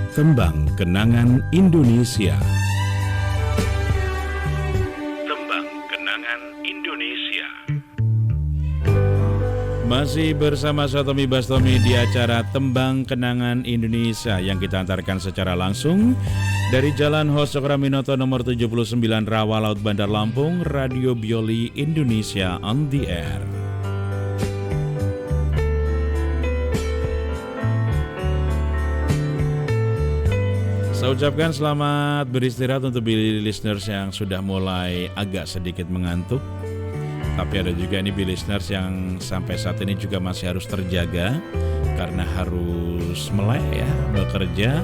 Tembang Kenangan Indonesia. Tembang Kenangan Indonesia. Masih bersama saya Tommy Bastomi di acara Tembang Kenangan Indonesia yang kita antarkan secara langsung dari Jalan Hosokraminoto nomor 79 Rawa Laut Bandar Lampung, Radio Bioli Indonesia on the air. Saya ucapkan selamat beristirahat untuk Billy listeners yang sudah mulai agak sedikit mengantuk. Tapi ada juga nih Billy listeners yang sampai saat ini juga masih harus terjaga karena harus melek ya, bekerja,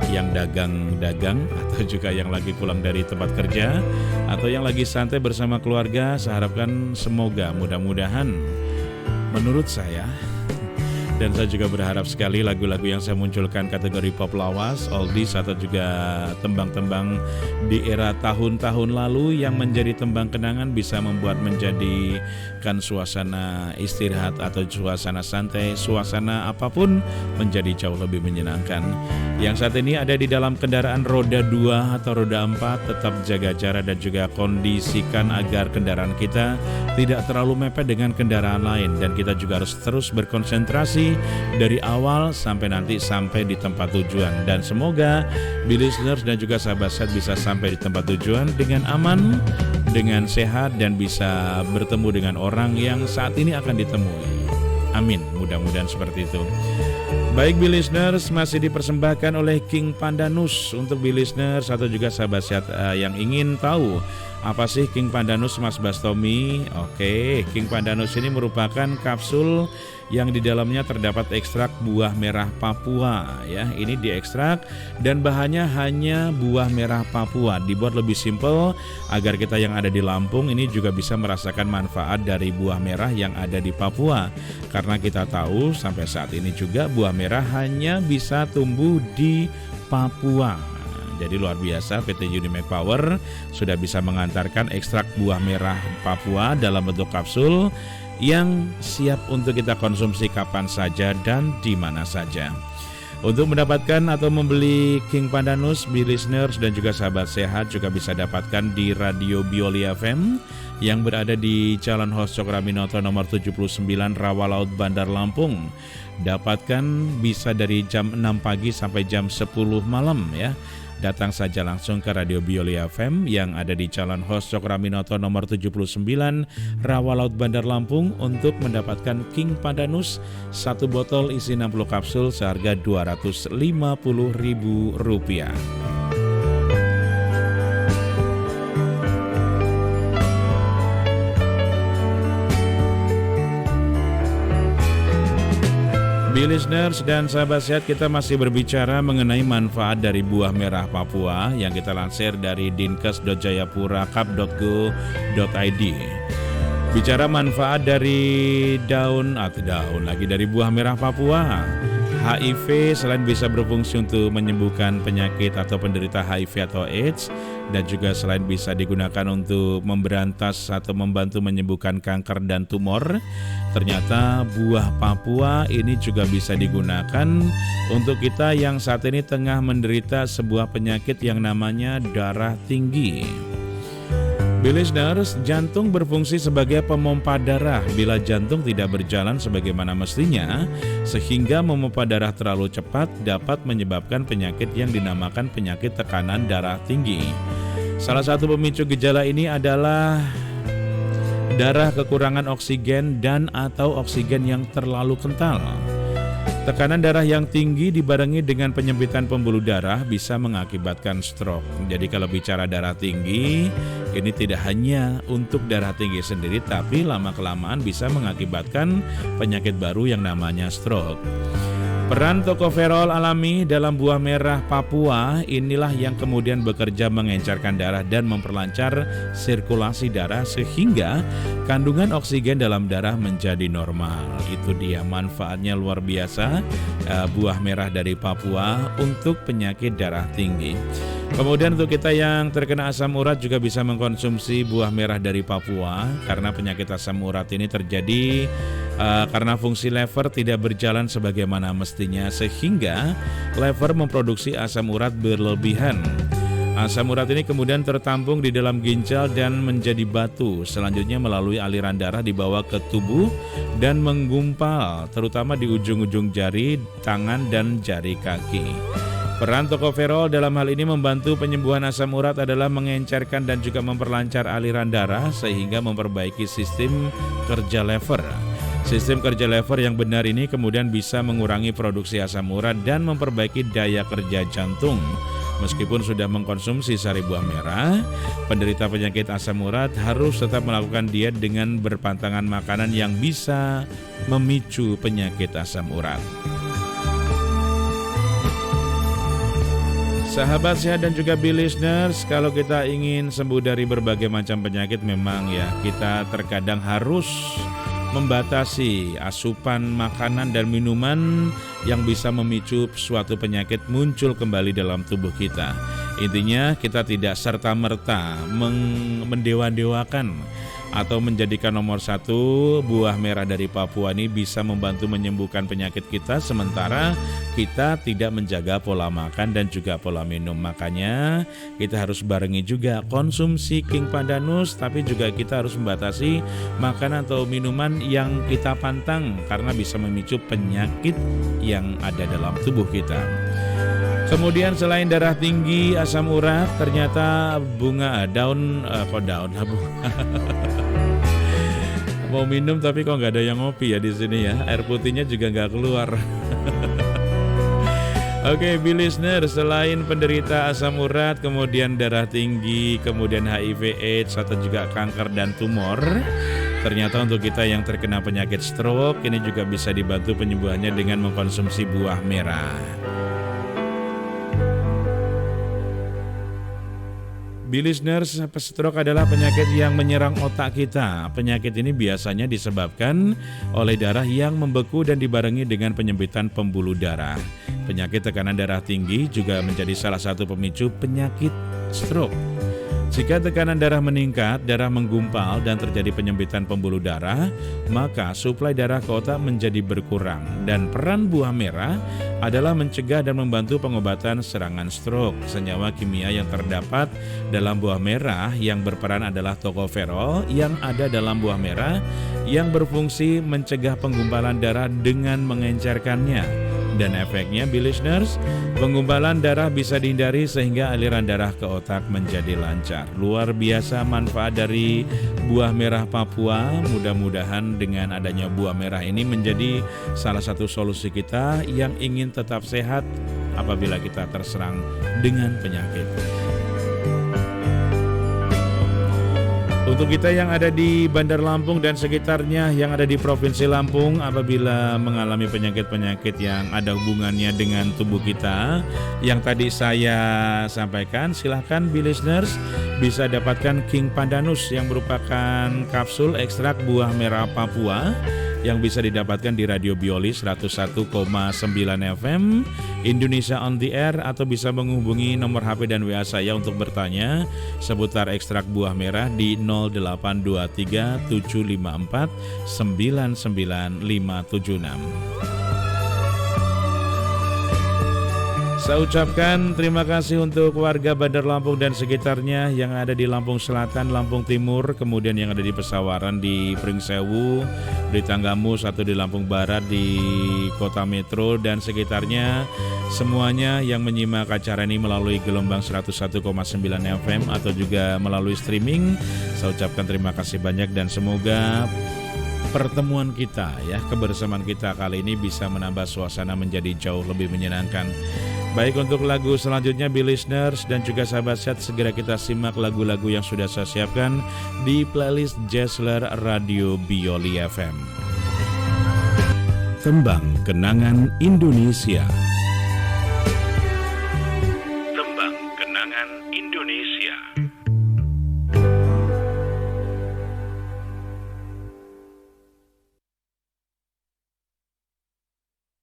yang dagang-dagang atau juga yang lagi pulang dari tempat kerja atau yang lagi santai bersama keluarga. Saya harapkan semoga mudah-mudahan menurut saya, dan saya juga berharap sekali lagu-lagu yang saya munculkan kategori pop lawas, oldies atau juga tembang-tembang di era tahun-tahun lalu yang menjadi tembang kenangan bisa membuat menjadikan suasana istirahat atau suasana santai, suasana apapun menjadi jauh lebih menyenangkan. Yang saat ini ada di dalam kendaraan roda 2 atau roda 4, tetap jaga jarak dan juga kondisikan agar kendaraan kita tidak terlalu mepet dengan kendaraan lain. Dan kita juga harus terus berkonsentrasi dari awal sampai nanti sampai di tempat tujuan. Dan semoga listeners dan juga sahabat set bisa sampai di tempat tujuan dengan aman, dengan sehat, dan bisa bertemu dengan orang yang saat ini akan ditemui. Amin, mudah-mudahan seperti itu. Baik listeners, masih dipersembahkan oleh King Pandanus untuk listeners atau juga sahabat sehat yang ingin tahu apa sih King Pandanus Mas Bastomi. Oke, King Pandanus ini merupakan kapsul yang di dalamnya terdapat ekstrak buah merah Papua ya. Ini diekstrak dan bahannya hanya buah merah Papua. Dibuat lebih simpel agar kita yang ada di Lampung ini juga bisa merasakan manfaat dari buah merah yang ada di Papua. Karena kita tahu sampai saat ini juga buah merah hanya bisa tumbuh di Papua. Jadi luar biasa, PT Unimed Power sudah bisa mengantarkan ekstrak buah merah Papua dalam bentuk kapsul yang siap untuk kita konsumsi kapan saja dan di mana saja. Untuk mendapatkan atau membeli King Pandanus, listeners dan juga sahabat sehat juga bisa dapatkan di Radio Bioli FM yang berada di Jalan Hosokraminoto nomor 79 Rawa Laut Bandar Lampung. Dapatkan bisa dari jam 6 pagi sampai jam 10 malam ya. Datang saja langsung ke Radio Bioli FM yang ada di Jalan Hosokraminoto nomor 79 Rawa Laut Bandar Lampung untuk mendapatkan King Pandanus, satu botol isi 60 kapsul seharga Rp250.000. Listeners dan sahabat sehat, kita masih berbicara mengenai manfaat dari buah merah Papua yang kita lansir dari dinkes.jayapura.kap.go.id. Bicara manfaat dari dari buah merah Papua. HIV selain bisa berfungsi untuk menyembuhkan penyakit atau penderita HIV atau AIDS, dan juga selain bisa digunakan untuk memberantas atau membantu menyembuhkan kanker dan tumor, ternyata buah Papua ini juga bisa digunakan untuk kita yang saat ini tengah menderita sebuah penyakit yang namanya darah tinggi. Listeners, jantung berfungsi sebagai pemompa darah. Bila jantung tidak berjalan sebagaimana mestinya, sehingga memompa darah terlalu cepat dapat menyebabkan penyakit yang dinamakan penyakit tekanan darah tinggi. Salah satu pemicu gejala ini adalah darah kekurangan oksigen dan atau oksigen yang terlalu kental. Tekanan darah yang tinggi dibarengi dengan penyempitan pembuluh darah bisa mengakibatkan stroke. Jadi kalau bicara darah tinggi, ini tidak hanya untuk darah tinggi sendiri, tapi lama-kelamaan bisa mengakibatkan penyakit baru yang namanya stroke. Peran tokoferol alami dalam buah merah Papua inilah yang kemudian bekerja mengencarkan darah dan memperlancar sirkulasi darah sehingga kandungan oksigen dalam darah menjadi normal. Itu dia manfaatnya luar biasa buah merah dari Papua untuk penyakit darah tinggi. Kemudian untuk kita yang terkena asam urat juga bisa mengkonsumsi buah merah dari Papua, karena penyakit asam urat ini terjadi karena fungsi lever tidak berjalan sebagaimana mestinya, sehingga lever memproduksi asam urat berlebihan. Asam urat ini kemudian tertampung di dalam ginjal dan menjadi batu. Selanjutnya melalui aliran darah dibawa ke tubuh dan menggumpal, terutama di ujung-ujung jari, tangan, dan jari kaki. Peran tokoferol dalam hal ini membantu penyembuhan asam urat adalah mengencerkan dan juga memperlancar aliran darah sehingga memperbaiki sistem kerja lever. Sistem kerja lever yang benar ini kemudian bisa mengurangi produksi asam urat dan memperbaiki daya kerja jantung. Meskipun sudah mengkonsumsi sari buah merah, penderita penyakit asam urat harus tetap melakukan diet dengan berpantangan makanan yang bisa memicu penyakit asam urat. Sahabat sehat dan juga listeners, kalau kita ingin sembuh dari berbagai macam penyakit, memang ya kita terkadang harus membatasi asupan makanan dan minuman yang bisa memicu suatu penyakit muncul kembali dalam tubuh kita. Intinya kita tidak serta-merta mendewa-dewakan atau menjadikan nomor satu buah merah dari Papua ini bisa membantu menyembuhkan penyakit kita, sementara kita tidak menjaga pola makan dan juga pola minum. Makanya kita harus barengi juga konsumsi King Pandanus, tapi juga kita harus membatasi makanan atau minuman yang kita pantang karena bisa memicu penyakit yang ada dalam tubuh kita. Kemudian selain darah tinggi, asam urat, ternyata daun mau minum tapi kok nggak ada yang ngopi ya di sini ya. Air putihnya juga nggak keluar. Oke, listener, selain penderita asam urat, kemudian darah tinggi, kemudian HIV/AIDS atau juga kanker dan tumor, ternyata untuk kita yang terkena penyakit stroke ini juga bisa dibantu penyembuhannya dengan mengkonsumsi buah merah. Listeners, stroke adalah penyakit yang menyerang otak kita. Penyakit ini biasanya disebabkan oleh darah yang membeku dan dibarengi dengan penyempitan pembuluh darah. Penyakit tekanan darah tinggi juga menjadi salah satu pemicu penyakit stroke. Jika tekanan darah meningkat, darah menggumpal dan terjadi penyempitan pembuluh darah, maka suplai darah ke otak menjadi berkurang. Dan peran buah merah adalah mencegah dan membantu pengobatan serangan stroke. Senyawa kimia yang terdapat dalam buah merah yang berperan adalah tokoferol yang ada dalam buah merah yang berfungsi mencegah penggumpalan darah dengan mengencerkannya. Dan efeknya, listeners, penggumpalan darah bisa dihindari sehingga aliran darah ke otak menjadi lancar. Luar biasa manfaat dari buah merah Papua. Mudah-mudahan dengan adanya buah merah ini menjadi salah satu solusi kita yang ingin tetap sehat apabila kita terserang dengan penyakit. Untuk kita yang ada di Bandar Lampung dan sekitarnya, yang ada di Provinsi Lampung, apabila mengalami penyakit-penyakit yang ada hubungannya dengan tubuh kita yang tadi saya sampaikan, silahkan listeners bisa dapatkan King Pandanus yang merupakan kapsul ekstrak buah merah Papua yang bisa didapatkan di Radio Bioli 101,9 FM Indonesia on the Air, atau bisa menghubungi nomor HP dan WA saya untuk bertanya seputar ekstrak buah merah di 0823 754 99576. Saya ucapkan terima kasih untuk warga Bandar Lampung dan sekitarnya yang ada di Lampung Selatan, Lampung Timur, kemudian yang ada di Pesawaran, di Pringsewu, di Tanggamus, atau di Lampung Barat, di Kota Metro dan sekitarnya. Semuanya yang menyimak acara ini melalui gelombang 101,9 FM atau juga melalui streaming, saya ucapkan terima kasih banyak dan semoga pertemuan kita kebersamaan kita kali ini bisa menambah suasana menjadi jauh lebih menyenangkan. Baik, untuk lagu selanjutnya listeners dan juga sahabat sehat, segera kita simak lagu-lagu yang sudah saya siapkan di playlist Jazzler Radio Bioli FM. Tembang Kenangan Indonesia. Tembang Kenangan Indonesia.